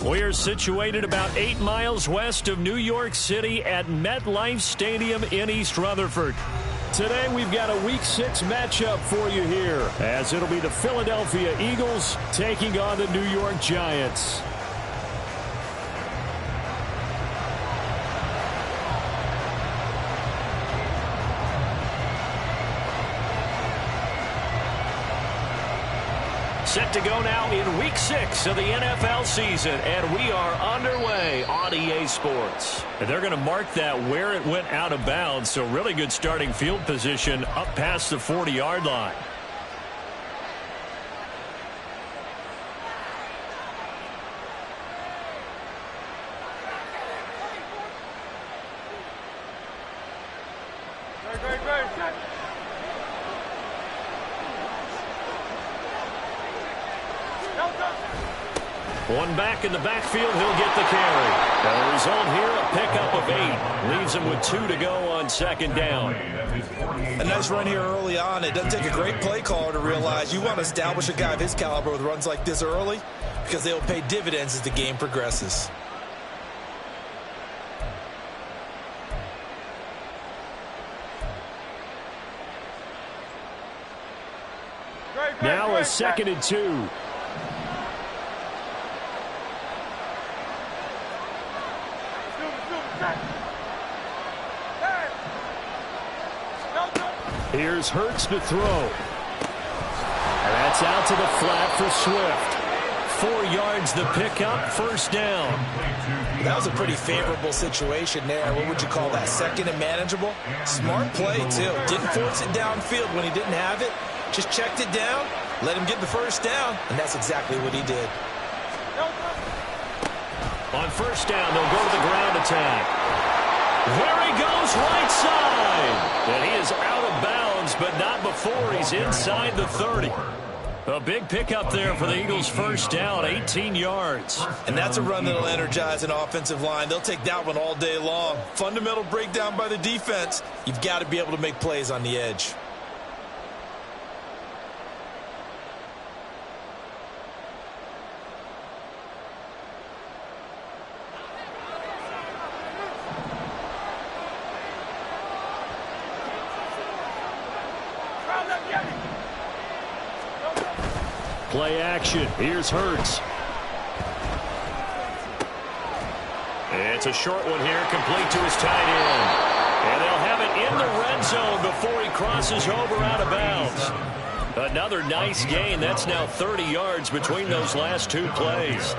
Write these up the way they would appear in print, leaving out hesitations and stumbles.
We're situated about 8 miles west of New York City at MetLife Stadium in East Rutherford. Today we've got a Week 6 matchup for you here, as it'll be the Philadelphia Eagles taking on the New York Giants. Set to go now in Week 6 of the NFL season, and we are underway on EA Sports. And they're going to mark that where it went out of bounds, so really good starting field position up past the 40-yard line. One back in the backfield, he'll get the carry. The result here, a pickup of 8. Leaves him with 2 to go on second down. A nice run here early on. It doesn't take a great play caller to realize you want to establish a guy of his caliber with runs like this early, because they will pay dividends as the game progresses. Now a 2nd and 2. Here's Hurts to throw. And that's out to the flat for Swift. 4 yards the pickup, first down. That was a pretty favorable situation there. What would you call that? 2nd and manageable? Smart play, too. Didn't force it downfield when he didn't have it. Just checked it down, let him get the first down, and that's exactly what he did. On first down, they'll go to the ground attack. There he goes, right side. And he is out of bounds, but not before he's inside the 30. A big pickup there for the Eagles' first down, 18 yards. And that's a run that'll energize an offensive line. They'll take that one all day long. Fundamental breakdown by the defense. You've got to be able to make plays on the edge. Play action. Here's Hurts. It's a short one here, complete to his tight end. And they'll have it in the red zone before he crosses over out of bounds. Another nice gain. That's now 30 yards between those last 2 plays.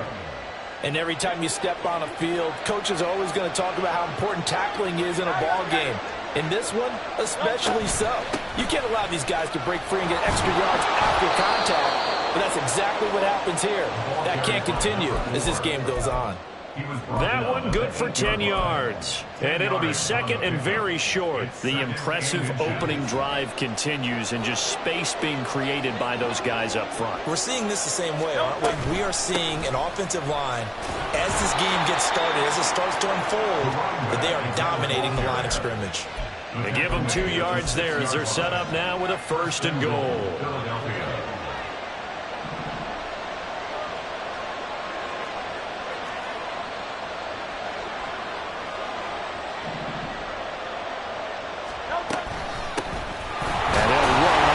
And every time you step on a field, coaches are always going to talk about how important tackling is in a ball game. In this one, especially so. You can't allow these guys to break free and get extra yards after contact. But that's exactly what happens here. That can't continue as this game goes on. That one good for 10 yards. And it'll be 2nd and very short. The impressive opening drive continues, and just space being created by those guys up front. We're seeing this the same way, aren't we? We are seeing an offensive line, as this game gets started, as it starts to unfold, that they are dominating the line of scrimmage. They give them 2 yards there as they're set up now with a 1st and goal.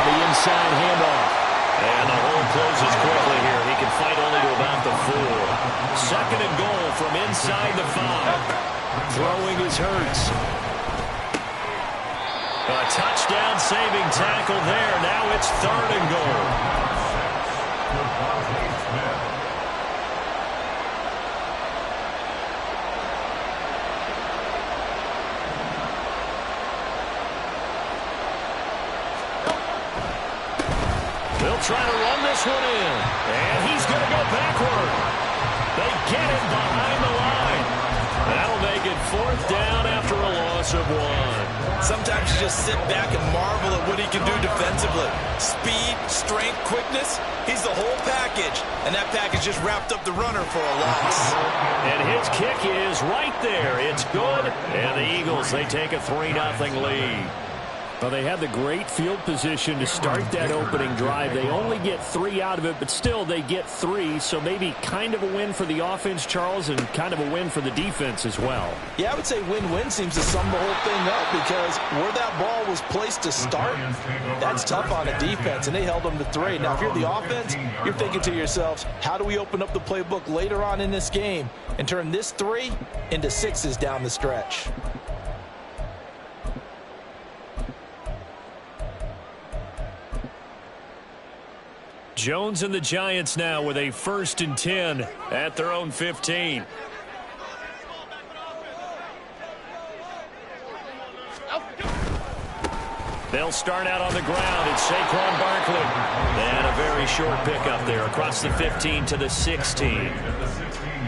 Inside handoff. And the hole closes quickly here. He can fight only to about the 4. 2nd and goal from inside the 5. Throwing is Hurts. A touchdown saving tackle there. Now it's 3rd and goal. They'll try to run this one in. And he's going to go backward. They get him behind the line. That'll make it 4th down after a loss of 1. Sometimes you just sit back and marvel at what he can do defensively. Speed, strength, quickness. He's the whole package. And that package just wrapped up the runner for a loss. And his kick is right there. It's good. And the Eagles, they take a 3-0 lead. Well, they had the great field position to start that opening drive. They only get 3 out of it, but still they get 3. So maybe kind of a win for the offense, Charles, and kind of a win for the defense as well. Yeah, I would say win-win seems to sum the whole thing up because where that ball was placed to start, that's tough on a defense, and they held them to 3. Now, if you're the offense, you're thinking to yourselves, how do we open up the playbook later on in this game and turn this 3 into 6s down the stretch? Jones and the Giants now with a 1st and 10 at their own 15. They'll start out on the ground. It's Saquon Barkley. And a very short pickup there across the 15 to the 16.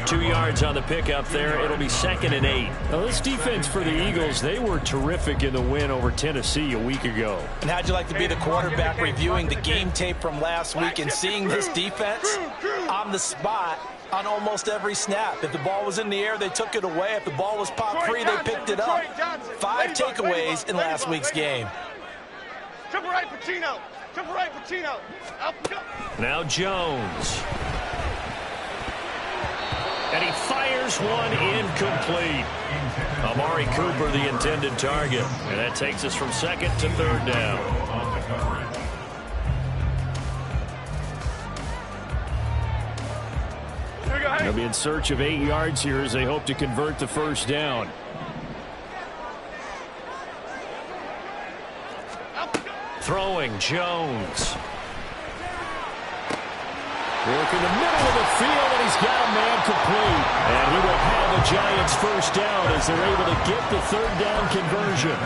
2 yards on the pickup there. It'll be 2nd and 8. Now, this defense for the Eagles, they were terrific in the win over Tennessee a week ago. And how'd you like to be the quarterback reviewing the game tape from last week and seeing this defense on the spot on almost every snap? If the ball was in the air, they took it away. If the ball was popped free, they picked it up. 5 takeaways in last week's game. Triple right, Pacino. Triple right, Pacino. Now Jones. And he fires one incomplete. Amari Cooper, the intended target. And that takes us from 2nd to 3rd down. They'll be in search of 8 yards here as they hope to convert the 1st down. Throwing, Jones. Working the middle of the field, and he's got a man complete. And he will have the Giants 1st down as they're able to get the 3rd down conversion.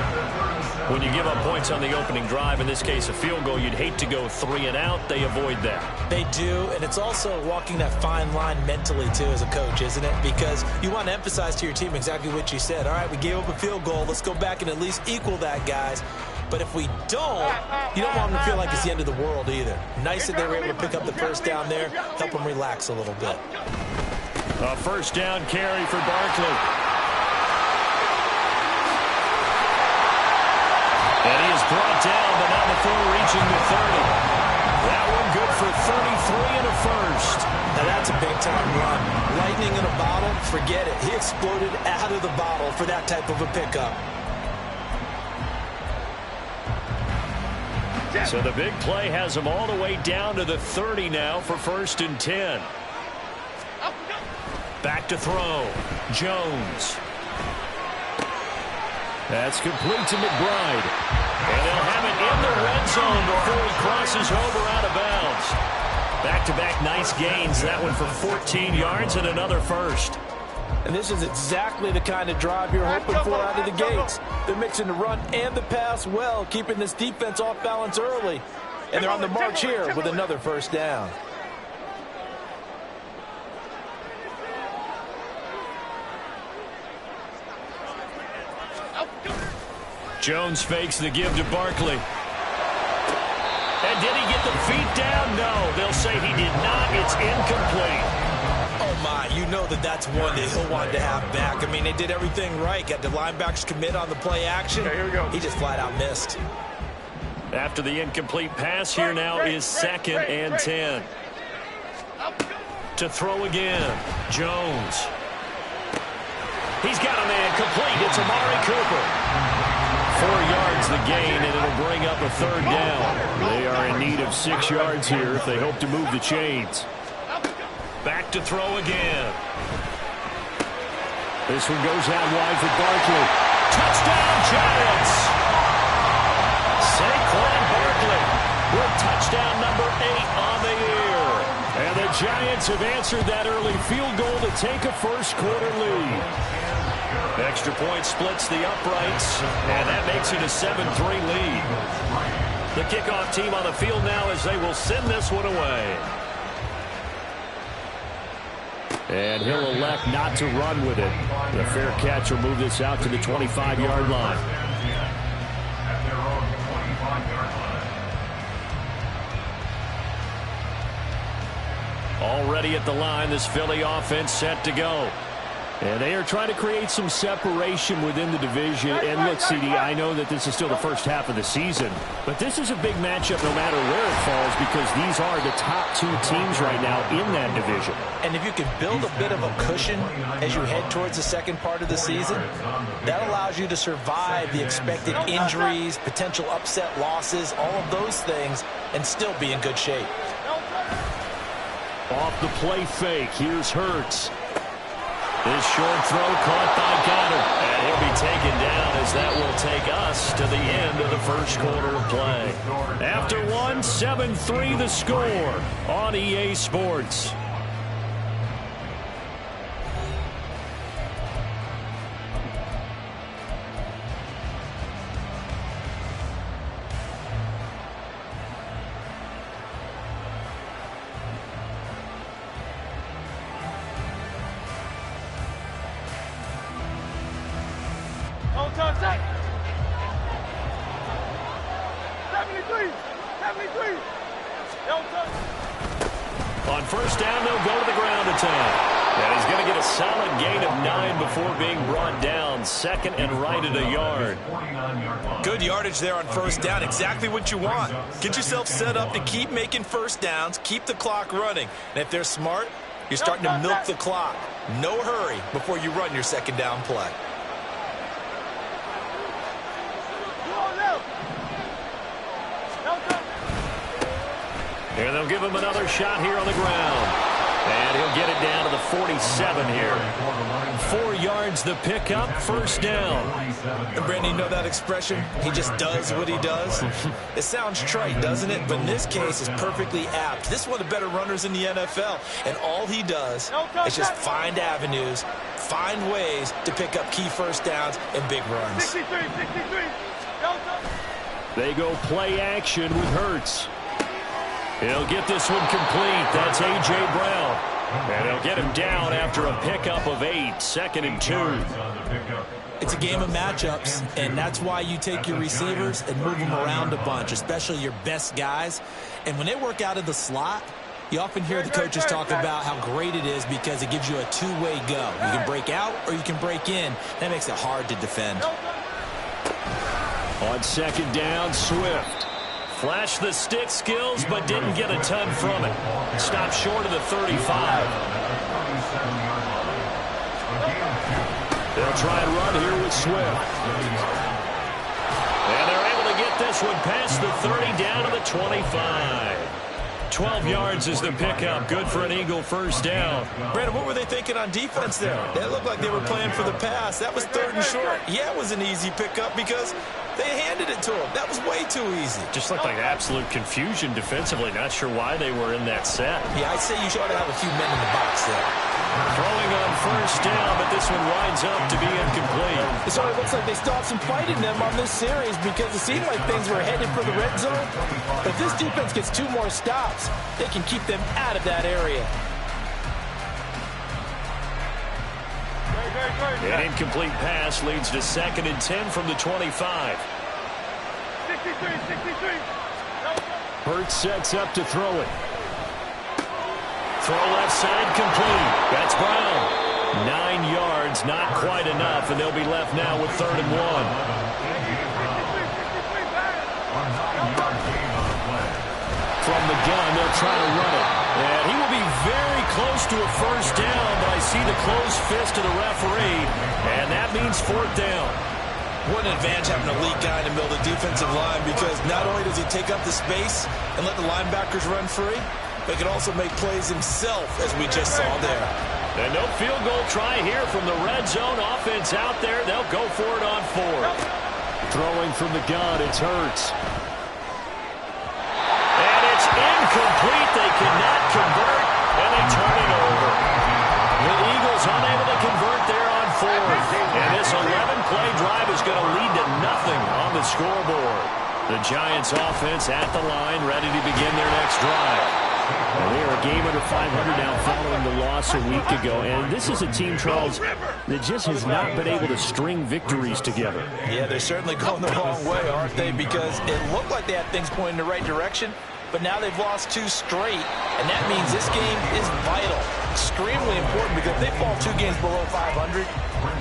When you give up points on the opening drive, in this case a field goal, you'd hate to go 3 and out. They avoid that. They do, and it's also walking that fine line mentally, too, as a coach, isn't it? Because you want to emphasize to your team exactly what you said. All right, we gave up a field goal. Let's go back and at least equal that, guys. But if we don't, you don't want them to feel like it's the end of the world either. Nice that they were able to pick up the 1st down there, help them relax a little bit. A 1st down carry for Barkley. And he is brought down, but not before reaching the 30. That one good for 33 and a 1st. Now that's a big-time run. Lightning in a bottle, forget it. He exploded out of the bottle for that type of a pickup. So the big play has them all the way down to the 30 now for 1st and 10. Back to throw. Jones. That's complete to McBride. And they'll have it in the red zone before he crosses over out of bounds. Back-to-back nice gains. That one for 14 yards and another 1st. And this is exactly the kind of drive you're hoping for out of the gates. They're mixing the run and the pass well, keeping this defense off balance early. And they're on the march here with another 1st down. Jones fakes the give to Barkley. And did he get the feet down? No, they'll say he did not. It's incomplete. Oh, my, you know that's one that he'll want to have back. I mean, they did everything right. Got the linebackers commit on the play action. Okay, here we go. He just flat out missed. After the incomplete pass, here now is 2nd and 10. To throw again, Jones. He's got a man complete. It's Amari Cooper. 4 yards the gain, and it'll bring up a 3rd down. They are in need of 6 yards here if they hope to move the chains. Back to throw again. This one goes out wide for Barkley. Touchdown, Giants! Saquon Barkley with touchdown number 8 on the year. And the Giants have answered that early field goal to take a 1st quarter lead. Extra point splits the uprights, and that makes it a 7-3 lead. The kickoff team on the field now as they will send this one away. And he'll elect not to run with it. The fair catch will move this out to the 25-yard line. Already at the line, this Philly offense set to go. And they are trying to create some separation within the division. And look, CD, I know that this is still the first half of the season, but this is a big matchup no matter where it falls because these are the top two teams right now in that division. And if you can build a bit of a cushion as you head towards the second part of the season, that allows you to survive the expected injuries, potential upset losses, all of those things, and still be in good shape. Off the play fake, here's Hurts. This short throw caught by Goddard. And he'll be taken down as that will take us to the end of the first quarter of play. After one, 7-3 the score on EA Sports. On first down, they'll go to the ground attack. And he's going to get a solid gain of 9 before being brought down. Second and right at a yard. Good yardage there on first down. Exactly what you want. Get yourself set up to keep making first downs, keep the clock running. And if they're smart, you're starting to milk the clock. No hurry before you run your second down play. And they'll give him another shot here on the ground. And he'll get it down to the 47 here. 4 yards the pickup, first down. And Brandon, you know that expression? He just does what he does. It sounds trite, doesn't it? But in this case, it's perfectly apt. This is one of the better runners in the NFL. And all he does is just find avenues, find ways to pick up key first downs and big runs. 63. They go play action with Hurts. He'll get this one complete. That's A.J. Brown. And he'll get him down after a pickup of 8. Second and 2. It's a game of matchups, and that's why you take your receivers and move them around a bunch, especially your best guys. And when they work out of the slot, you often hear the coaches talk about how great it is because it gives you a two-way go. You can break out or you can break in. That makes it hard to defend. On second down, Swift. Flashed the stick skills, but didn't get a ton from it. Stopped short of the 35. They'll try and run here with Swift. And they're able to get this one past the 30 down to the 25. 12 yards is the pickup. Good for an Eagle first down. Brandon, what were they thinking on defense there? They looked like they were playing for the pass. That was third and short. Yeah, it was an easy pickup because they handed it to him. That was way too easy. Just looked like absolute confusion defensively. Not sure why they were in that set. Yeah, I'd say you ought to have a few men in the box there. Throwing on first down, but this one winds up to be incomplete. It sort of looks like they still have some fight in them on this series because it seemed like things were headed for the red zone. But if this defense gets 2 more stops, they can keep them out of that area. An incomplete pass leads to second and 10 from the 25. 63. Hurts sets up to throw it. Throw left side complete. That's Brown. 9 yards, not quite enough, and they'll be left now with third and 1. From the gun, they'll try to run it. And he will be very close to a first down, but I see the closed fist of the referee, and that means fourth down. What an advantage having an elite guy in the middle of the defensive line because not only does he take up the space and let the linebackers run free, but he can also make plays himself, as we just saw there. And no field goal try here from the red zone. Offense out there. They'll go for it on 4th. Throwing from the gun, it's Hurts. And it's incomplete. They cannot convert, and they turn it over. The Eagles unable to convert there on 4th. And this 11-play drive is going to lead to nothing on the scoreboard. The Giants offense at the line, ready to begin their next drive. And they are a game under 500 now following the loss a week ago. And this is a team, Charles, that just has not been able to string victories together. Yeah, they're certainly going the wrong way, aren't they? Because it looked like they had things going in the right direction, but now they've lost 2 straight, And that means this game is vital, extremely important, because if they fall 2 games below 500,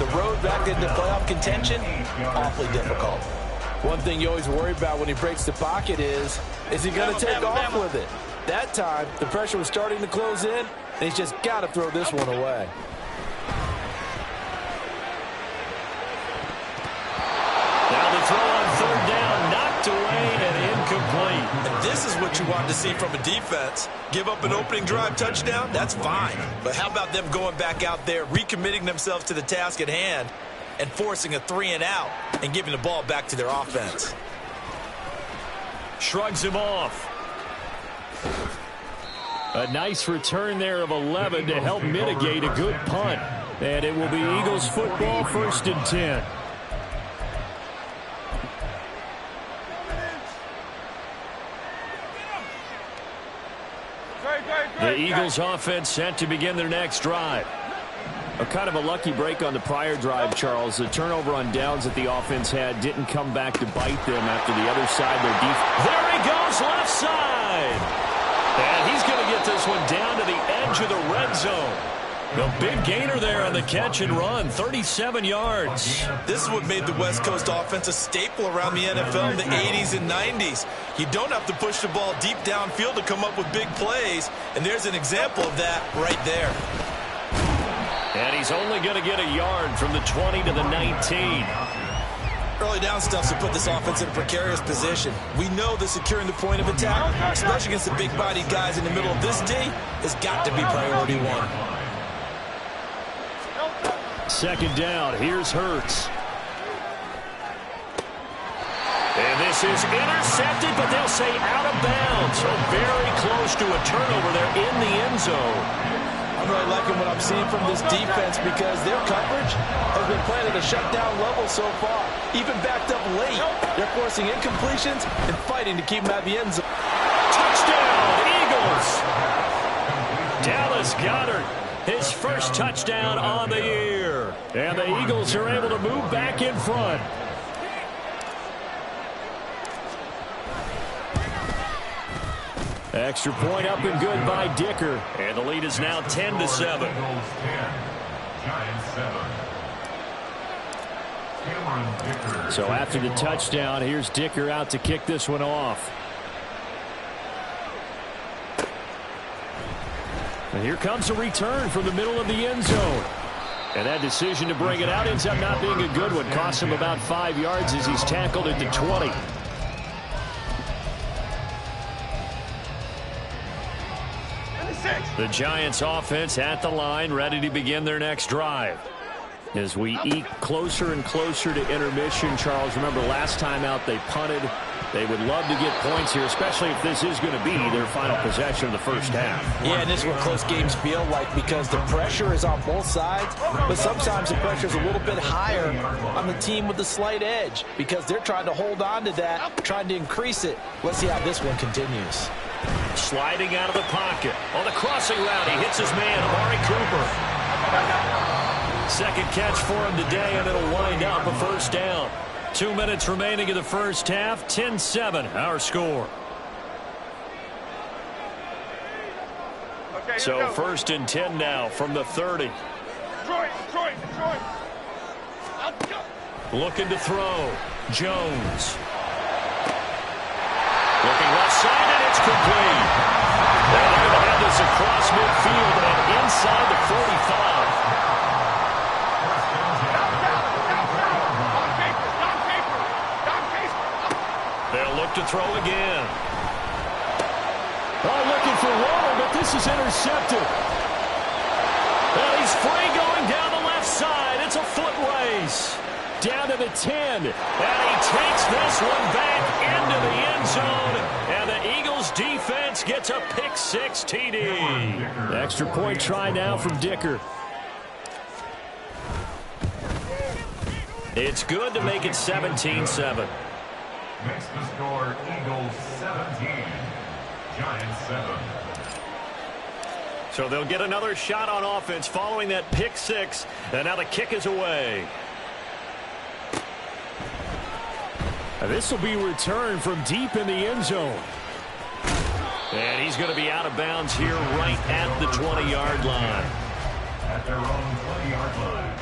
the road back into playoff contention, awfully difficult. One thing you always worry about when he breaks the pocket is he going to take off with it? That time, the pressure was starting to close in, and he's just got to throw this one away. Now the throw on 3rd down, knocked away and incomplete. And this is what you want to see from a defense. Give up an opening drive touchdown, that's fine. But how about them going back out there, recommitting themselves to the task at hand, and forcing a 3-and-out and giving the ball back to their offense. Shrugs him off. A nice return there of 11 to help mitigate a good punt. And it will be Eagles football, 1st and 10. The Eagles offense set to begin their next drive. A kind of a lucky break on the prior drive, Charles. The turnover on downs that the offense had didn't come back to bite them after the other side. Their defense. There he goes, left side. And he's going to get this one down to the edge of the red zone. The big gainer there on the catch and run, 37 yards. This is what made the West Coast offense a staple around the NFL in the 80s and 90s. You don't have to push the ball deep downfield to come up with big plays, and there's an example of that right there. And he's only going to get a yard from the 20 to the 19. Early down stuff's to put this offense in a precarious position. We know that securing the point of attack, especially against the big-bodied guys in the middle of this D, has got to be priority 1. 2nd down. Here's Hurts. And this is intercepted, but they'll say out of bounds. So very close to a turnover there in the end zone. I'm really liking what I'm seeing from this defense because their coverage has been playing at a shutdown level so far. Even backed up late, they're forcing incompletions and fighting to keep them at the end zone. Touchdown, Eagles! Dallas Goedert, his first touchdown on the year. And the Eagles are able to move back in front. Extra point up and good by Dicker. And the lead is now 10-7. So after the touchdown, here's Dicker out to kick this one off. And here comes a return from the middle of the end zone. And that decision to bring it out ends up not being a good one. Costs him about 5 yards as he's tackled at the 20. The Giants offense at the line, ready to begin their next drive. As we eke closer and closer to intermission, Charles, remember last time out they punted. They would love to get points here, especially if this is going to be their final possession of the first half. Yeah, and this is what close games feel like because the pressure is on both sides, but sometimes the pressure is a little bit higher on the team with the slight edge because they're trying to hold on to that, trying to increase it. Let's see how this one continues. Sliding out of the pocket. On the crossing route, he hits his man, Amari Cooper. Second catch for him today, and it'll wind up a first down. 2 minutes remaining in the first half. 10-7, our score. So 1st and 10 now from the 30. Detroit. Looking to throw. Jones. Looking left side, and it's complete. They're going to have this across midfield and inside the 45. They'll look to throw again. Oh, looking for Waller, but this is intercepted. And he's free going down the left side. It's a foot race. Down to the 10. And he takes this one back into the end zone. And the Eagles defense gets a pick-6 TD. Extra point try now from Dicker. It's good to make it 17-7. Makes the score Eagles 17, Giants 7. So they'll get another shot on offense following that pick-6. And now the kick is away. This will be returned from deep in the end zone. And he's going to be out of bounds here right at the 20-yard line. At their own 20-yard line.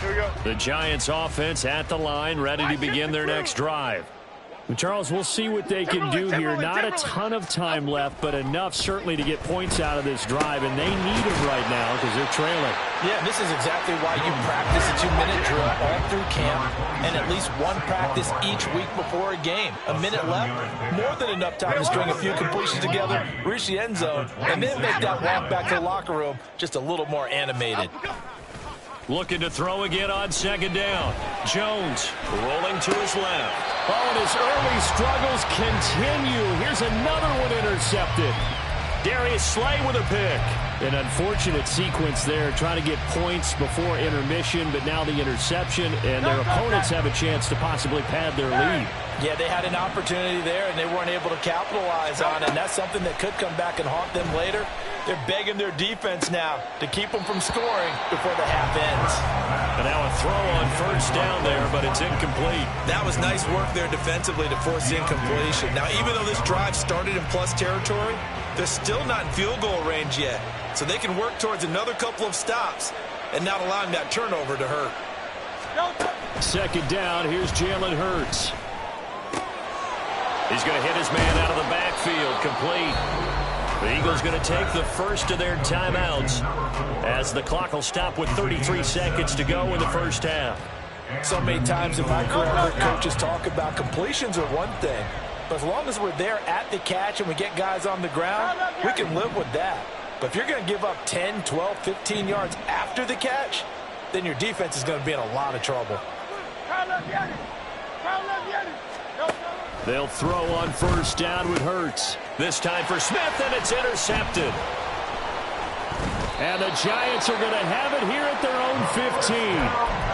Here we go. The Giants offense at the line, ready to begin their next drive. Well, Charles, we'll see what they can do here. Not a ton of time left, but enough certainly to get points out of this drive, and they need them right now because they're trailing. Yeah, this is exactly why you practice a 2-minute drill all through camp and at least one practice each week before a game. A minute left, more than enough time to string a few completions together, reach the end zone, and then make that walk back to the locker room just a little more animated. Looking to throw again on second down. Jones rolling to his left. Oh, and his early struggles continue. Here's another one intercepted. Darius Slay with a pick. An unfortunate sequence there, trying to get points before intermission, but now the interception, and their opponents have a chance to possibly pad their lead. Yeah, they had an opportunity there, and they weren't able to capitalize on it, and that's something that could come back and haunt them later. They're begging their defense now to keep them from scoring before the half ends. And now a throw on first down there, but it's incomplete. That was nice work there defensively to force incompletion. Now, even though this drive started in plus territory, they're still not in field goal range yet. So they can work towards another couple of stops and not allowing that turnover to hurt. Second down, here's Jalen Hurts. He's going to hit his man out of the backfield, complete. The Eagles going to take the first of their timeouts as the clock will stop with 33 seconds to go in the first half. So many times in my career, I've heard coaches talk about completions are one thing, but as long as we're there at the catch and we get guys on the ground, we can live with that. But if you're going to give up 10, 12, 15 yards after the catch, then your defense is going to be in a lot of trouble. They'll throw on first down with Hurts. This time for Smith, and it's intercepted. And the Giants are going to have it here at their own 15.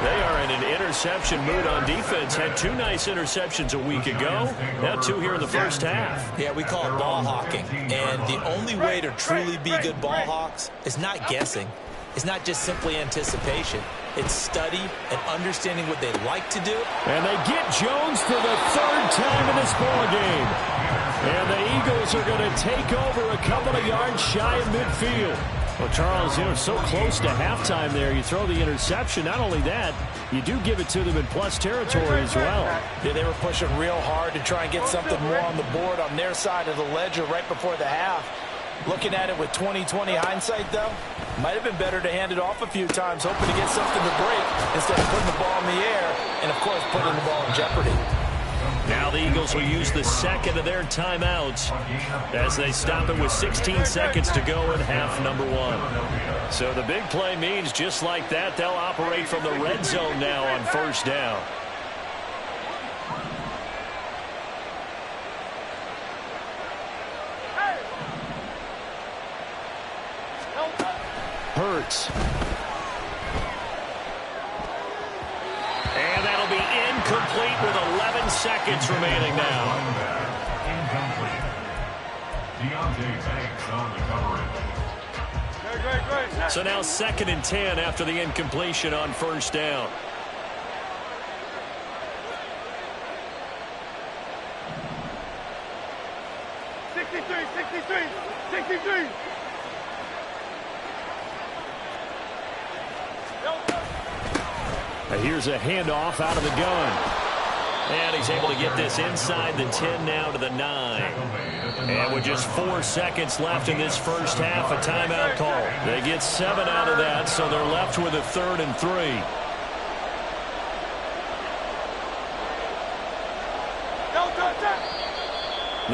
They are in an interception mood on defense. Had two nice interceptions a week ago. Now two here in the first half. Yeah, we call it ball hawking. And the only way to truly be good ball hawks is not guessing. It's not just simply anticipation. It's study and understanding what they like to do. And they get Jones for the third time in this ball game. And the Eagles are going to take over a couple of yards shy of midfield. Well, Charles, you know, so close to halftime there. You throw the interception. Not only that, you do give it to them in plus territory as well. Yeah, they were pushing real hard to try and get something more on the board on their side of the ledger right before the half. Looking at it with 20/20 hindsight, though, might have been better to hand it off a few times, hoping to get something to break instead of putting the ball in the air and, of course, putting the ball in jeopardy. Now the Eagles will use the second of their timeouts as they stop it with 16 seconds to go in half number one. So the big play means just like that, they'll operate from the red zone now on first down. Hurts. And that'll be incomplete with 11 seconds remaining now. Incomplete. Deontay Banks on the coverage. Great. So now 2nd and 10 after the incompletion on first down. $63. Here's a handoff out of the gun. And he's able to get this inside the 10 now to the 9. And with just 4 seconds left in this first half, a timeout call. They get 7 out of that, so they're left with a 3rd and 3.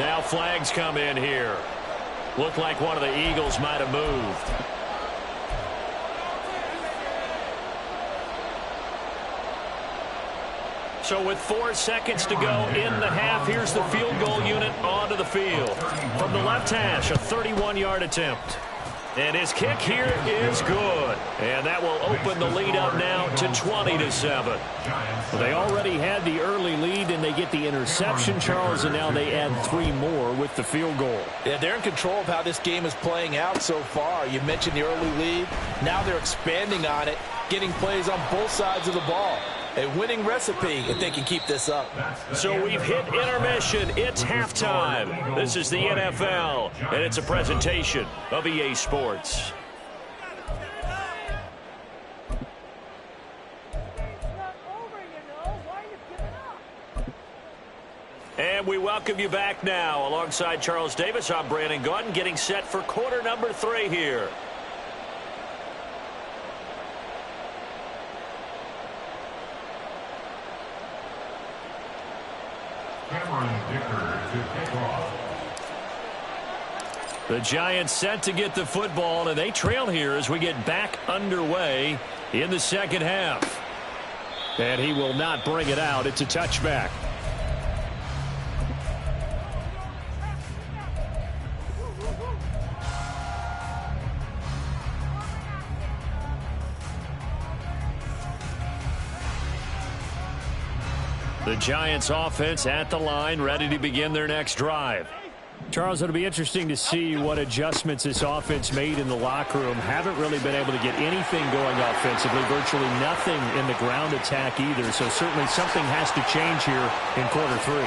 Now flags come in here. Looked like one of the Eagles might have moved. So with 4 seconds to go in the half, here's the field goal unit onto the field. From the left hash, a 31-yard attempt. And his kick here is good. And that will open the lead up now to 20-7. Well, they already had the early lead, and they get the interception, Charles, and now they add 3 more with the field goal. Yeah, they're in control of how this game is playing out so far. You mentioned the early lead. Now they're expanding on it, getting plays on both sides of the ball. A winning recipe if they can keep this up. So we've hit intermission. It's halftime. This is the NFL, and it's a presentation of EA Sports. And we welcome you back now. Alongside Charles Davis, I'm Brandon Gaudin, getting set for quarter number 3 here. Cameron Dicker to kick off. The Giants set to get the football, and they trail here as we get back underway in the second half. And he will not bring it out. It's a touchback. The Giants offense at the line, ready to begin their next drive. Charles, it'll be interesting to see what adjustments this offense made in the locker room. Haven't really been able to get anything going offensively, virtually nothing in the ground attack either. So certainly something has to change here in quarter 3.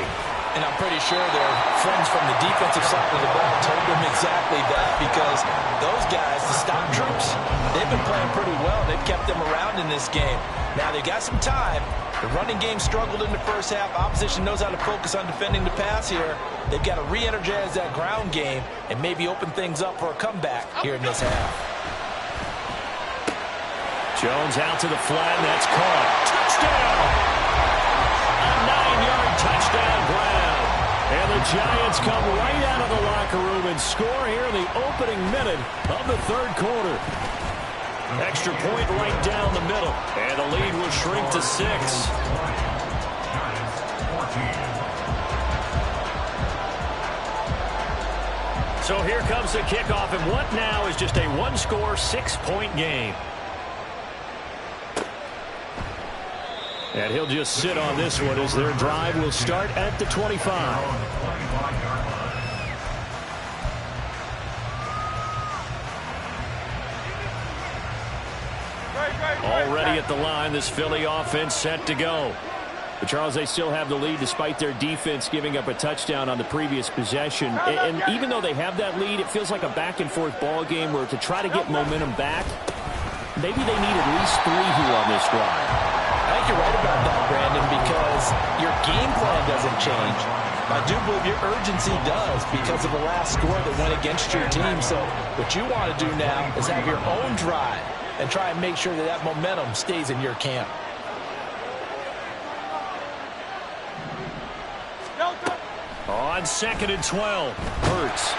And I'm pretty sure their friends from the defensive side of the ball told them exactly that, because those guys, the stop troops, they've been playing pretty well. They've kept them around in this game. Now they've got some time. The running game struggled in the first half. Opposition knows how to focus on defending the pass here. They've got to re-energize that ground game and maybe open things up for a comeback here in this half. Jones out to the flat, and that's caught. Touchdown! A 9-yard touchdown grab. And the Giants come right out of the locker room and score here in the opening minute of the third quarter. Extra point right down the middle. And the lead will shrink to 6. So here comes the kickoff, and what now is just a one-score, 6-point game. And he'll just sit on this one as their drive will start at the 25. Already at the line, this Philly offense set to go. But Charles, they still have the lead despite their defense giving up a touchdown on the previous possession. And even though they have that lead, it feels like a back-and-forth ball game where to try to get momentum back, maybe they need at least 3 here on this drive. I think you're right about that, Brandon, because your game plan doesn't change. I do believe your urgency does because of the last score that went against your team. So what you want to do now is have your own drive and try and make sure that that momentum stays in your camp. On 2nd and 12, Hurts.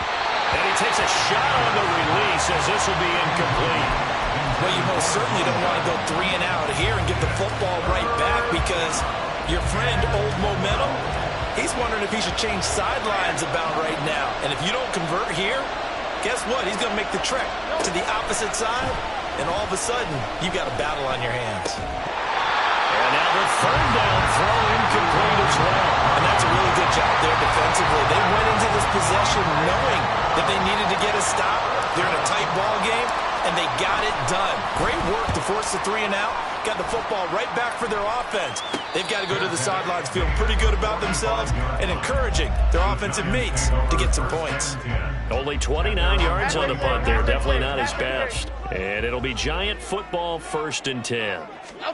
And he takes a shot on the release as this will be incomplete. Well, you most certainly don't want to go 3 and out here and get the football right back, because your friend, Old Momentum, he's wondering if he should change sidelines about right now. And if you don't convert here, guess what? He's going to make the trek to the opposite side, and all of a sudden, you've got a battle on your hands. And now the third down throw incomplete as well. And that's a really good job there defensively. They went into this possession knowing that they needed to get a stop. They're in a tight ball game, and they got it done. Great work to force the 3 and out. Got the football right back for their offense. They've got to go to the sidelines feeling pretty good about themselves and encouraging their offensive mates to get some points. Only 29 yards on the punt there. Definitely not his best. And it'll be Giant football, 1st and 10.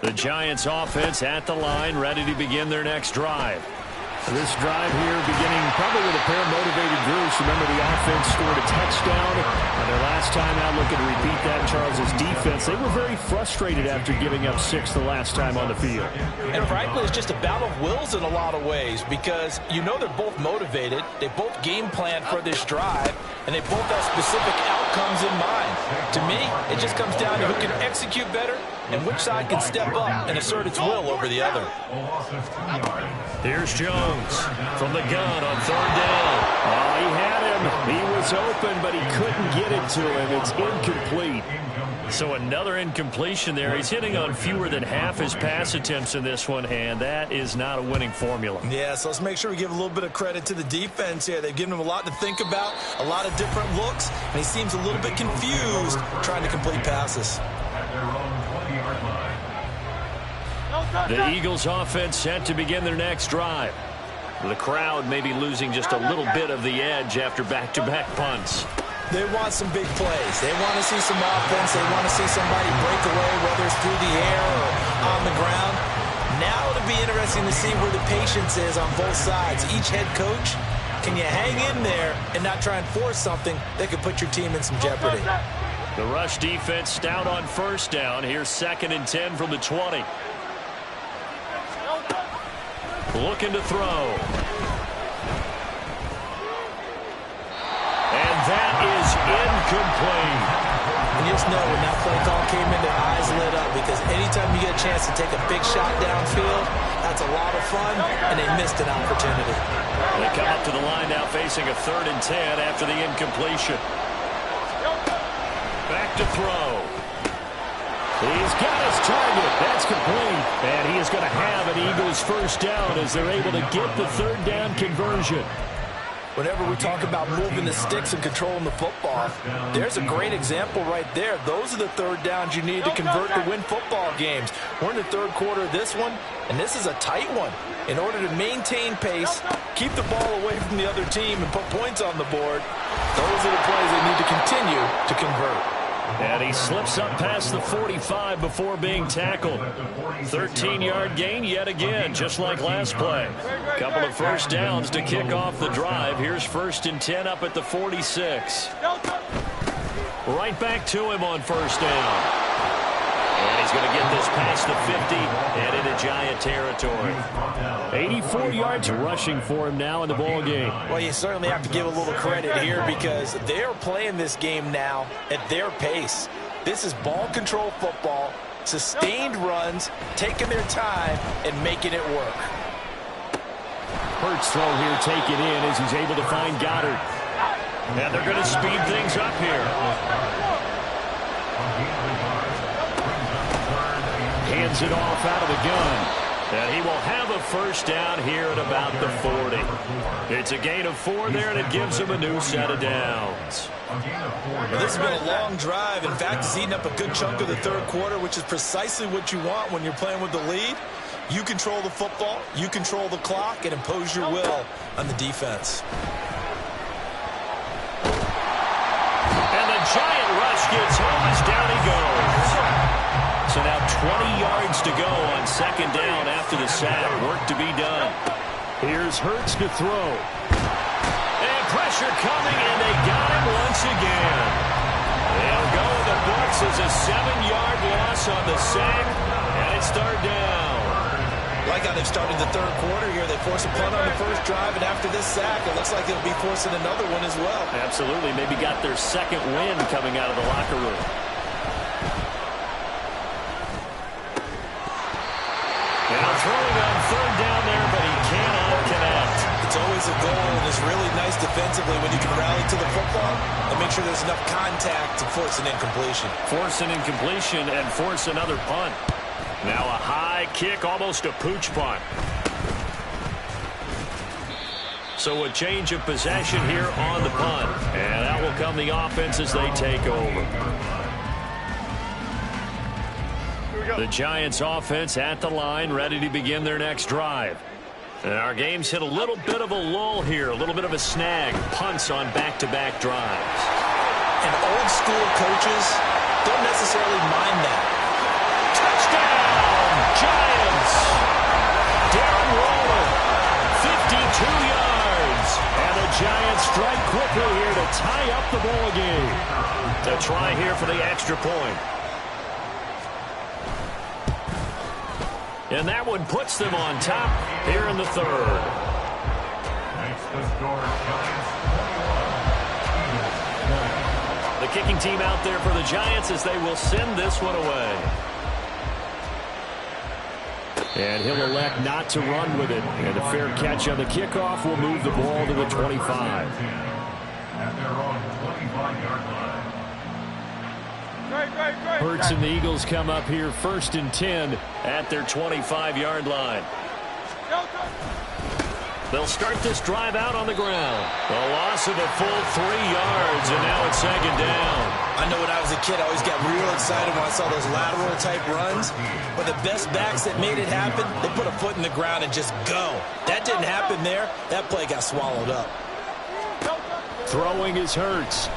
The Giants offense at the line, ready to begin their next drive. This drive here beginning probably with a pair of motivated groups. Remember, the offense scored a touchdown. And their last time out, looking to repeat that, Charles's defense. They were very frustrated after giving up 6 the last time on the field. And frankly, it's just a battle of wills in a lot of ways, because you know they're both motivated. They both game plan for this drive, and they both have specific outcomes in mind. To me, it just comes down to who can execute better and which side can step up and assert its will over the other. Here's Jones from the gun on 3rd down. Oh, he had him. He was open, but he couldn't get it to him. It's incomplete. So another incompletion there. He's hitting on fewer than half his pass attempts in this one, and that is not a winning formula. Yeah, so let's make sure we give a little bit of credit to the defense here. They've given him a lot to think about, a lot of different looks, and he seems a little bit confused trying to complete passes. At their own 20-yard line. The Eagles offense set to begin their next drive. The crowd may be losing just a little bit of the edge after back-to-back punts. They want some big plays. They want to see some offense. They want to see somebody break away, whether it's through the air or on the ground. Now it'll be interesting to see where the patience is on both sides. Each head coach, can you hang in there and not try and force something that could put your team in some jeopardy? The rush defense stout on first down. Here's 2nd and 10 from the 20. Looking to throw. And that is incomplete. And you just know when that play call came in, their eyes lit up, because anytime you get a chance to take a big shot downfield, that's a lot of fun, and they missed an opportunity. They come up to the line now facing a 3rd and 10 after the incompletion. Back to throw. He's got his target. That's complete. And he is going to have an Eagles first down as they're able to get the 3rd down conversion. Whenever we talk about moving the sticks and controlling the football, there's a great example right there. Those are the 3rd downs you need to convert to win football games. We're in the 3rd quarter of this one, and this is a tight one. In order to maintain pace, keep the ball away from the other team, and put points on the board, those are the plays they need to continue to convert. And he slips up past the 45 before being tackled. 13-yard gain yet again, just like last play. Couple of first downs to kick off the drive. Here's 1st and 10 up at the 46. Right back to him on first down. And he's going to get this past the 50 and into Giant territory. 84 yards rushing for him now in the ball game. Well, you certainly have to give a little credit here, because they're playing this game now at their pace. This is ball control football, sustained runs, taking their time and making it work. Hurts throw here taken in as he's able to find Goddard. And they're going to speed things up here. Hands it off out of the gun. And he will have a first down here at about the 40. It's a gain of 4 there, and it gives him a new set of downs. Well, this has been a long drive. In fact, it's eaten up a good chunk of the 3rd quarter, which is precisely what you want when you're playing with the lead. You control the football, you control the clock, and impose your will on the defense. And the Giant rush gets home as down he goes. So now 20 yards to go on 2nd down after the sack. Work to be done. Here's Hurts to throw. And pressure coming, and they got him once again. They'll go in the books as a 7-yard loss on the sack, and it's 3rd down. Like how they've started the 3rd quarter here. They force a punt on the first drive, and after this sack, it looks like they'll be forcing another one as well. Absolutely. Maybe got their 2nd win coming out of the locker room. Now throwing on 3rd down there, but he cannot connect. It's always a goal, and it's really nice defensively when you can rally to the football and make sure there's enough contact to force an incompletion. Force an incompletion and force another punt. Now a high kick, almost a pooch punt. So a change of possession here on the punt. And out will come the offense as they take over. The Giants offense at the line, ready to begin their next drive. And our game's hit a little bit of a lull here, a little bit of a snag. Punts on back-to-back drives. And old school coaches don't necessarily mind that. Touchdown, Giants! Darren Waller, 52 yards. And the Giants strike quickly here to tie up the ball game. To try here for the extra point. And that one puts them on top here in the 3rd. The kicking team out there for the Giants as they will send this one away. And he'll elect not to run with it. And a fair catch on the kickoff will move the ball to the 25. At their own 25-yard line. Hurts and the Eagles come up here 1st and 10 at their 25-yard line. They'll start this drive out on the ground. A loss loss of a full 3 yards, and now it's second down. I know when I was a kid, I always got real excited when I saw those lateral-type runs. But the best backs that made it happen, they put a foot in the ground and just go. That didn't happen there. That play got swallowed up. Throwing is Hurts.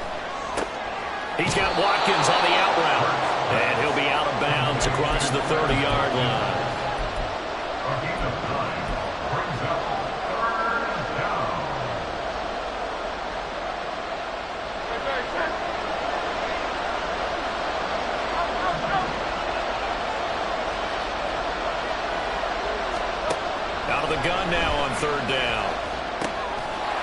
He's got Watkins on the out route. And he'll be out of bounds across the 30-yard line. Out of the gun now on third down.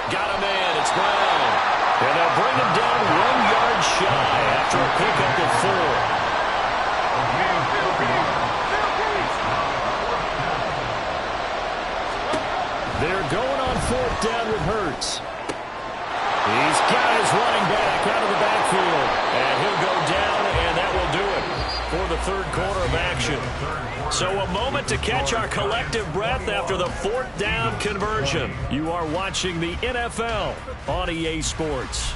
Got a man. It's Brown. And they'll bring him down 1 yard shy after a pickup of 4. They're going on fourth down with Hurts. He's got his running back out of the backfield. And he'll go down, and that will do it for the third quarter of action. So a moment to catch our collective breath after the fourth down conversion. You are watching the NFL on EA Sports.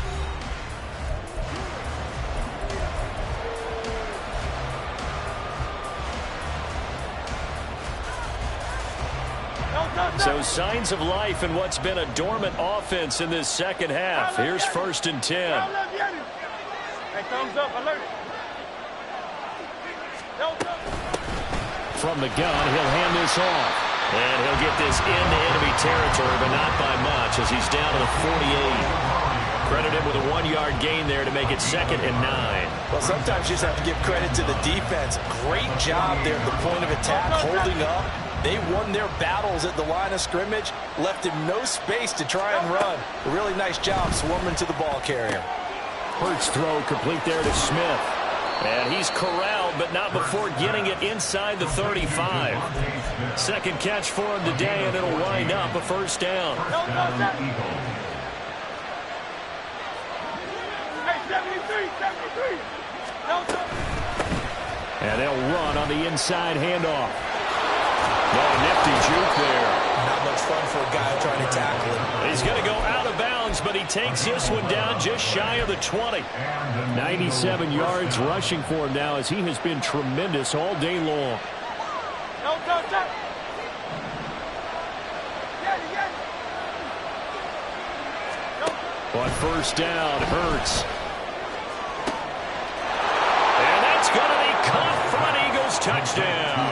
So signs of life in what's been a dormant offense in this second half. Here's 1st and 10. Hey, thumbs up, alert. From the gun, he'll hand this off. And he'll get this into enemy territory, but not by much as he's down to the 48. Credit him with a 1 yard gain there to make it 2nd and 9. Well, sometimes you just have to give credit to the defense. Great job there at the point of attack, holding up. They won their battles at the line of scrimmage, left him no space to try and run. A really nice job swarming to the ball carrier. Hurts throw complete there to Smith. And he's corralled, but not before getting it inside the 35. Second catch for him today, and it'll wind up a first down. And they'll run on the inside handoff. No, nifty juke there. Not much fun for a guy trying to tackle him. He's going to go out of bounds, but he takes this one down just shy of the 20. 97 yards rushing for him now as he has been tremendous all day long. On first down, Hurts. And that's going to be caught for an Eagles touchdown.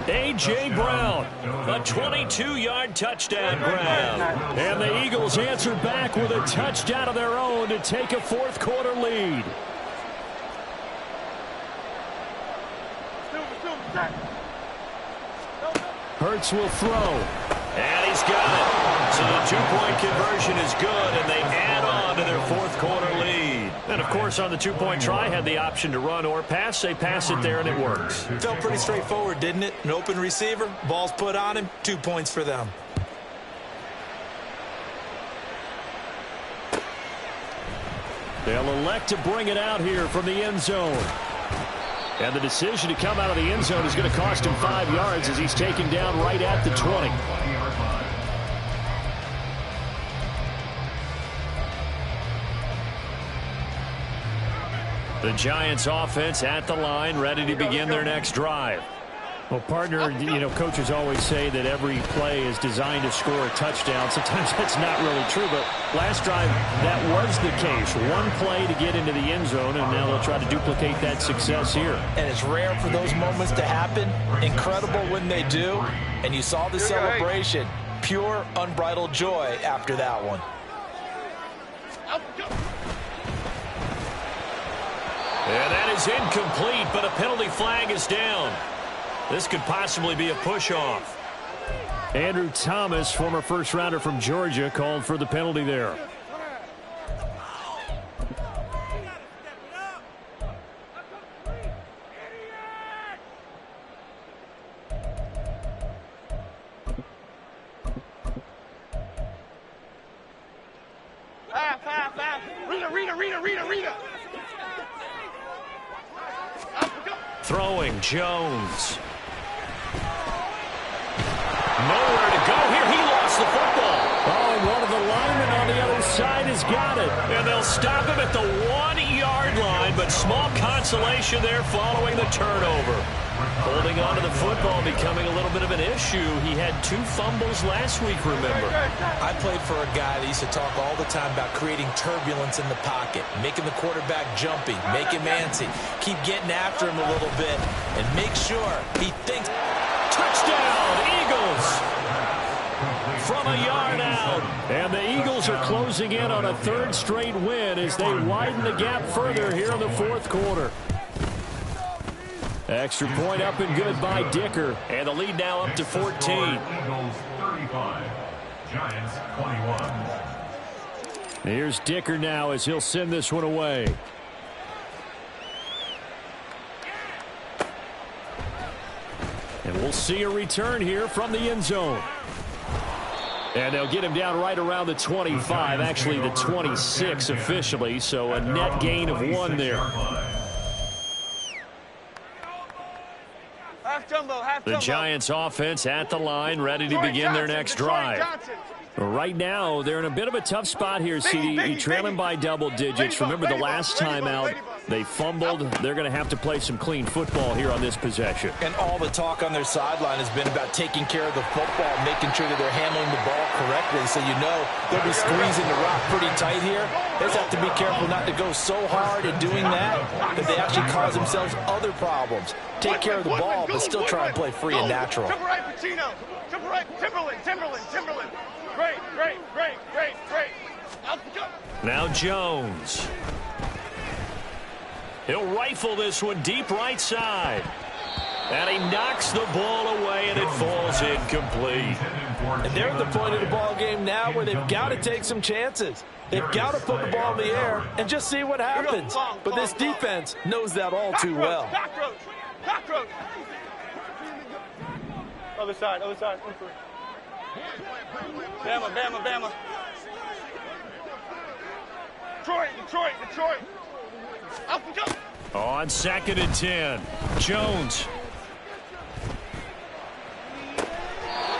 A.J. Brown, a 22-yard touchdown grab. And the Eagles answer back with a touchdown of their own to take a fourth quarter lead. Hurts will throw. And he's got it. So the two-point conversion is good, and they add on to their fourth quarter lead. And, of course, on the two-point try, had the option to run or pass. They pass it there, and it works. Felt pretty straightforward, didn't it? An open receiver, ball's put on him, 2 points for them. They'll elect to bring it out here from the end zone. And the decision to come out of the end zone is going to cost him 5 yards as he's taken down right at the 20. The Giants offense at the line, ready to begin their next drive. Well, partner, you know, coaches always say that every play is designed to score a touchdown. Sometimes that's not really true, but last drive, that was the case. One play to get into the end zone, and now they'll try to duplicate that success here. And it's rare for those moments to happen. Incredible when they do. And you saw the celebration. Pure, unbridled joy after that one. And that is incomplete, but a penalty flag is down. This could possibly be a push-off. Andrew Thomas, former first-rounder from Georgia, called for the penalty there. Rita. Throwing Jones. Nowhere to go here. He lost the football. Oh, and one of the linemen on the other side has got it. And they'll stop him at the 1-yard line, but small consolation there following the turnover. Holding on to the football becoming a little bit of an issue. He had 2 fumbles last week, remember. I played for a guy that used to talk all the time about creating turbulence in the pocket, making the quarterback jumpy, make him antsy, keep getting after him a little bit, and make sure he thinks. Touchdown, Eagles! From a yard out. And the Eagles are closing in on a 3rd straight win as they widen the gap further here in the 4th quarter. Extra point up and good by Dicker. And the lead now up to 14. Eagles 35, Giants 21. Here's Dicker now as he'll send this one away. And we'll see a return here from the end zone. And they'll get him down right around the 25, actually the 26 officially, so a net gain of 1 there. Half jumbo, half The jumbo. Giants offense at the line, ready to begin their next drive. Right now, they're in a bit of a tough spot here, CD. Trailing by double digits. Remember the last time out, they fumbled. They're going to have to play some clean football here on this possession. And all the talk on their sideline has been about taking care of the football, making sure that they're handling the ball correctly. So you know they'll be squeezing the rock pretty tight here. They just have to be careful not to go so hard in doing that they actually cause themselves other problems. Take care of the ball, but still try and play free and natural. Jump right, Pacino. Jump right, Timberland. Great. Now Jones. He'll rifle this one deep right side. And he knocks the ball away, and it falls incomplete. And they're at the point of the ball game now where they've got to take some chances. They've got to put the ball in the air and just see what happens. But this defense knows that all too well. Cockroach. Other side. Bama. Detroit. Up and go. On 2nd and 10, Jones.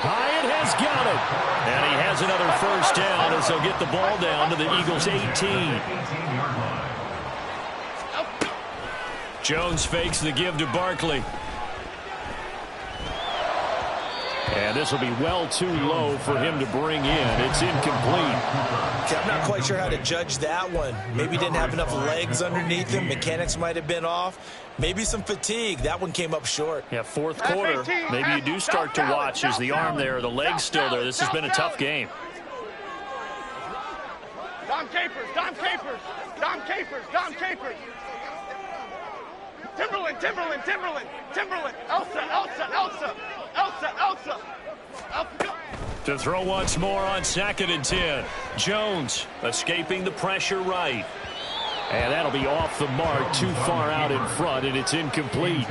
Hyatt has got it. And he has another 1st down as they'll get the ball down to the Eagles' 18. Jones fakes the give to Barkley. And this will be well too low for him to bring in. It's incomplete. Okay, I'm not quite sure how to judge that one. Maybe didn't have enough legs underneath him. Mechanics might have been off. Maybe some fatigue. That one came up short. Yeah, 4th quarter. Maybe you do start to watch. Is the arm there, the leg's still there? This has been a tough game. Dom Capers. Timberland. Elsa. To throw once more on 2nd and 10. Jones escaping the pressure right. And that'll be off the mark, too far out in front, and it's incomplete.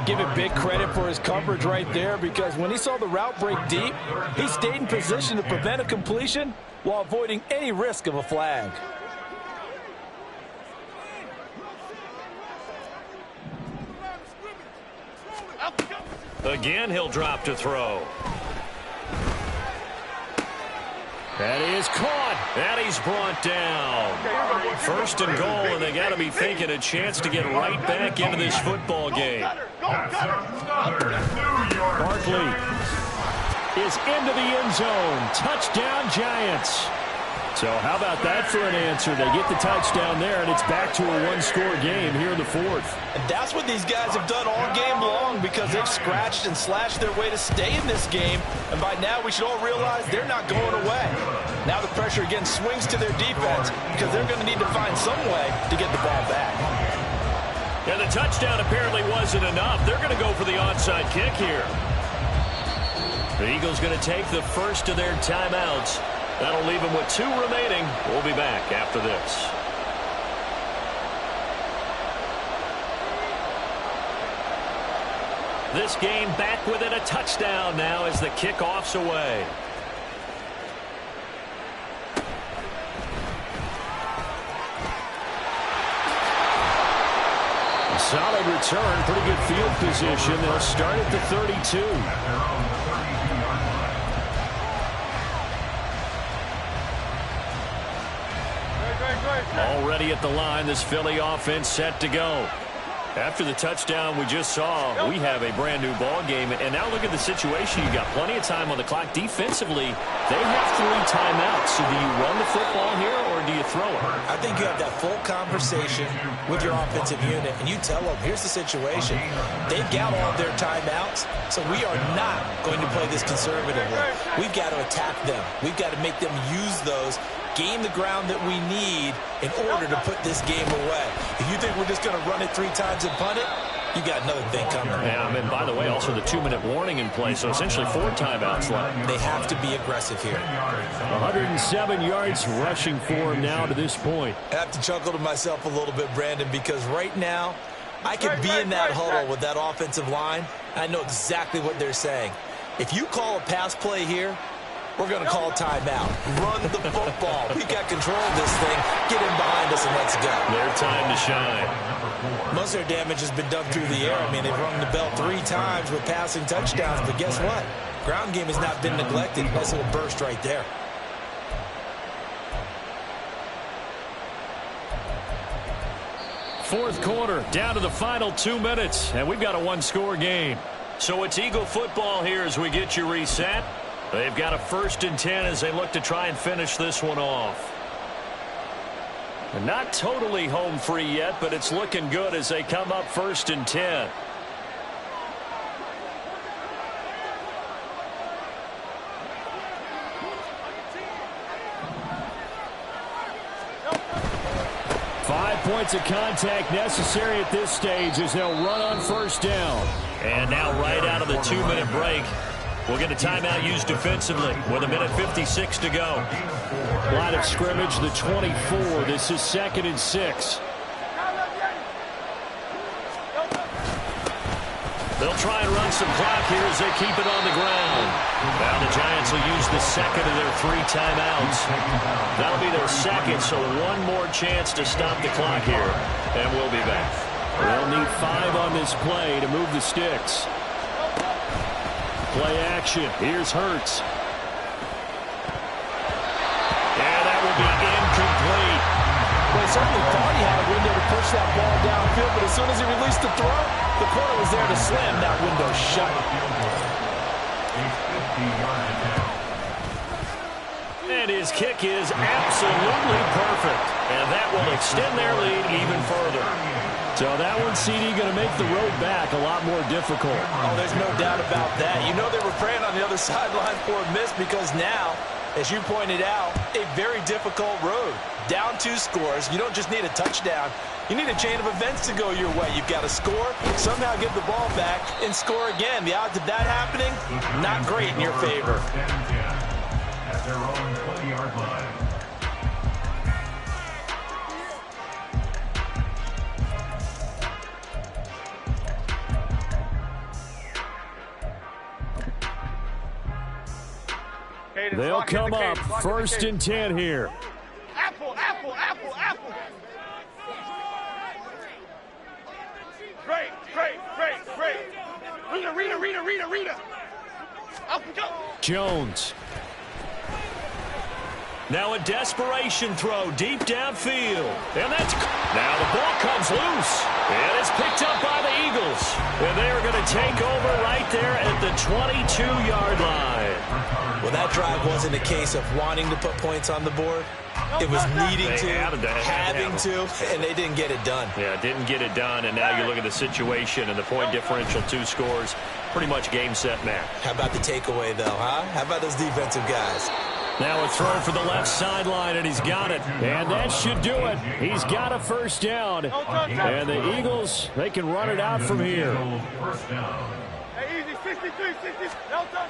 Give it big credit for his coverage right there, because when he saw the route break deep, he stayed in position to prevent a completion while avoiding any risk of a flag. Again, he'll drop to throw. That is caught. And he's brought down. 1st and goal, and they got to be thinking a chance to get right back into this football game. Barkley is into the end zone. Touchdown, Giants. So how about that for an answer? They get the touchdown there, and it's back to a 1-score game here in the 4th. And that's what these guys have done all game long, because they've scratched and slashed their way to stay in this game. And by now, we should all realize they're not going away. Now the pressure again swings to their defense, because they're going to need to find some way to get the ball back. And the touchdown apparently wasn't enough. They're going to go for the onside kick here. The Eagles going to take the first of their timeouts. That'll leave them with 2 remaining. We'll be back after this. This game back within a touchdown now as the kickoff's away. Solid return, pretty good field position. They'll start at the 32. Already at the line, this Philly offense set to go. After the touchdown we just saw, we have a brand-new ball game. And now look at the situation. You've got plenty of time on the clock. Defensively, they have 3 timeouts. So do you run the football here or do you throw it? I think you have that full conversation with your offensive unit, and you tell them, here's the situation. They've got all their timeouts, so we are not going to play this conservatively. We've got to attack them. We've got to make them use those, gain the ground that we need in order to put this game away. If you think we're just going to run it 3 times and punt it, you got another thing coming. Yeah, and by the way, also the 2-minute warning in play, so essentially 4 timeouts left. They have to be aggressive here. 107 yards rushing for him now to this point. I have to chuckle to myself a little bit, Brandon, because right now I could be in that huddle with that offensive line. I know exactly what they're saying. If you call a pass play here, we're going to call timeout. Run the football. We got control of this thing. Get in behind us and let's go. Their time to shine. Most of their damage has been done through the air. I mean, they've rung the bell 3 times with passing touchdowns, but guess what? Ground game has not been neglected. Nice little burst right there. Fourth quarter, down to the final 2 minutes, and we've got a 1-score game. So it's Eagle football here as we get you reset. They've got a 1st and 10 as they look to try and finish this one off. Not totally home free yet, but it's looking good as they come up 1st and 10. Five points of contact necessary at this stage as they'll run on 1st down. And now right out of the 2-minute break, we'll get a timeout used defensively with 1:56 to go. Line of scrimmage, the 24. This is 2nd and 6. They'll try and run some clock here as they keep it on the ground. Now the Giants will use the 2nd of their 3 timeouts. That'll be their 2nd, so 1 more chance to stop the clock here, and we'll be back. They'll need 5 on this play to move the sticks. Play action. Here's Hurts. And that will be incomplete. Well, he certainly thought he had a window to push that ball downfield, but as soon as he released the throw, the corner was there to slam that window shut. And his kick is absolutely perfect. And that will extend their lead even further. So that one, CD, going to make the road back a lot more difficult. Oh, there's no doubt about that. You know they were praying on the other sideline for a miss because now, as you pointed out, a very difficult road. Down 2 scores. You don't just need a touchdown. You need a chain of events to go your way. You've got to score, somehow get the ball back, and score again. The odds of that happening, not great in your favor. At their own 20-yard line. They'll come up 1st and 10 here. Apple, apple, apple, apple. Great, great, great, great. Rita. Up and go. Jones. Now a desperation throw deep downfield. And that's... Now the ball comes loose. And it's picked up by the Eagles. And they are going to take over right there at the 22-yard line. Well, that drive wasn't a case of wanting to put points on the board. It was needing to, having to, and they didn't get it done. Yeah, didn't get it done, and now you look at the situation and the point differential, 2 scores, pretty much game, set, match. How about the takeaway, though, huh? How about those defensive guys? Now a throw for the left sideline, and he's got it. And that should do it. He's got a 1st down. And the Eagles, they can run it out from here. Hey, easy, 63, 60, Delta.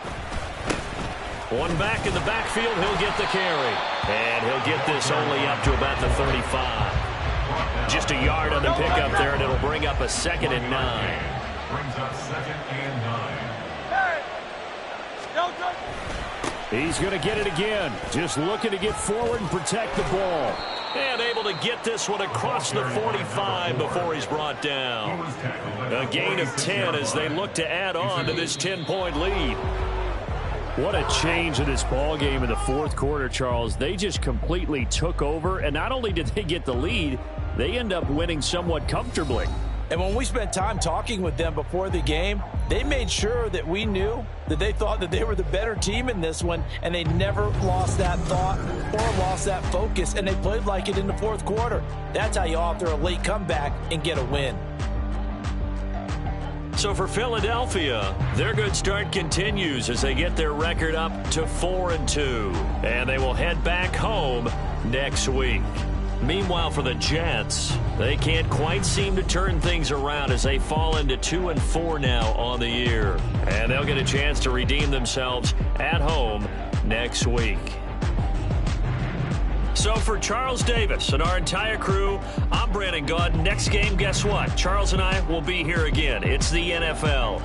One back in the backfield, he'll get the carry. And he'll get this only up to about the 35. Just a yard on the pickup there, and it'll bring up a 2nd and 9. Brings up 2nd and 9. Hey, Delta. He's going to get it again. Just looking to get forward and protect the ball. And able to get this one across the 45 before he's brought down. A gain of 10 as they look to add on to this 10-point lead. What a change in this ball game in the fourth quarter, Charles. They just completely took over, and not only did they get the lead, they end up winning somewhat comfortably. And when we spent time talking with them before the game, they made sure that we knew that they thought that they were the better team in this one, and they never lost that thought or lost that focus, and they played like it in the fourth quarter. That's how you author a late comeback and get a win. So for Philadelphia, their good start continues as they get their record up to 4-2, and they will head back home next week. Meanwhile, for the Jets, they can't quite seem to turn things around as they fall into 2-4 now on the year. And they'll get a chance to redeem themselves at home next week. So for Charles Davis and our entire crew, I'm Brandon Gaudin. Next game, guess what? Charles and I will be here again. It's the NFL.